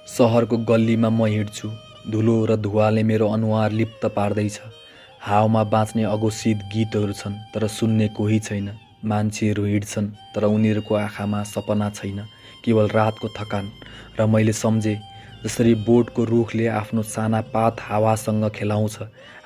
सहरको गल्लीमा म हिँड्छु, धुलो र धुवाले मेरो अनुहार लिप्त पार्दैछ। हावामा बाँच्ने अघोषित गीतहरू छन्, तर सुन्ने कोही छैन। मान्छेहरू हिँड्छन्, तर उनीहरूको आँखामा सपना छैन, केवल रातको थकान। र मैले सम्झेँ, जसरी बोटको रुखले आफ्नो साना पात हावासँग खेलाउँछ,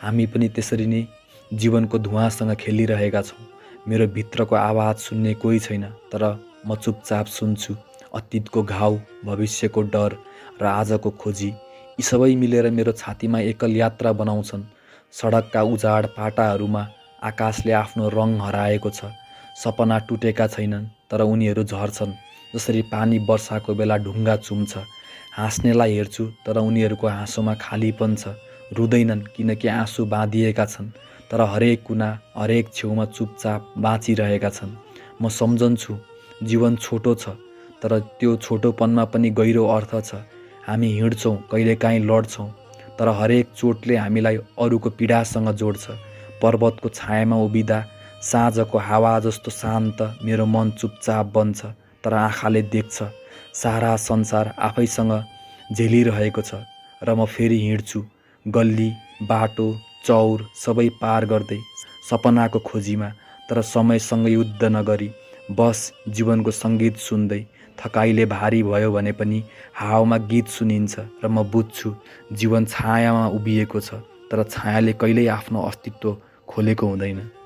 हामी पनि त्यसरी नै जीवनको धुवाँसँग खेलिरहेका छौँ। मेरो भित्रको आवाज सुन्ने कोही छैन, तर म चुपचाप सुन्छु। अतीतको घाउ, भविष्यको डर र आजको खोजी, यी सबै मिलेर मेरो छातीमा एकल यात्रा बनाउँछन्। सडकका उजाड पाटाहरूमा आकाशले आफ्नो रङ हराएको छ। सपना टुटेका छैनन्, तर उनीहरू झर्छन्, जसरी पानी वर्षाको बेला ढुङ्गा चुम्छ। हाँस्नेलाई हेर्छु, तर उनीहरूको हाँसोमा खालीपन छ। रुँदैनन् किनकि आँसु बाँधिएका छन्, तर हरेक कुना, हरेक छेउमा चुपचाप बाँचिरहेका छन्। म सम्झन्छु, जीवन छोटो छ, तर त्यो छोटोपनमा पनि गहिरो अर्थ छ। हामी हिँड्छौँ, कहिलेकाहीँ लड्छौँ, तर हरेक चोटले हामीलाई अरूको पीडासँग जोड्छ। पर्वतको छायामा उभिँदा साँझको हावा जस्तो शान्त मेरो मन चुपचाप बन्छ, तर आँखाले देख्छ सारा संसार आफैसँग झेलिरहेको छ। र म फेरि हिँड्छु, गल्ली, बाटो, चौर सबै पार गर्दै, सपनाको खोजीमा, तर समयसँग युद्ध नगरी, बस जीवनको सङ्गीत सुन्दै। थकाइले भारी भयो भने पनि हावामा गीत सुनिन्छ, र म बुझ्छु जीवन छायामा उभिएको छ, तर छायाले कहिल्यै आफ्नो अस्तित्व खोलेको हुँदैन।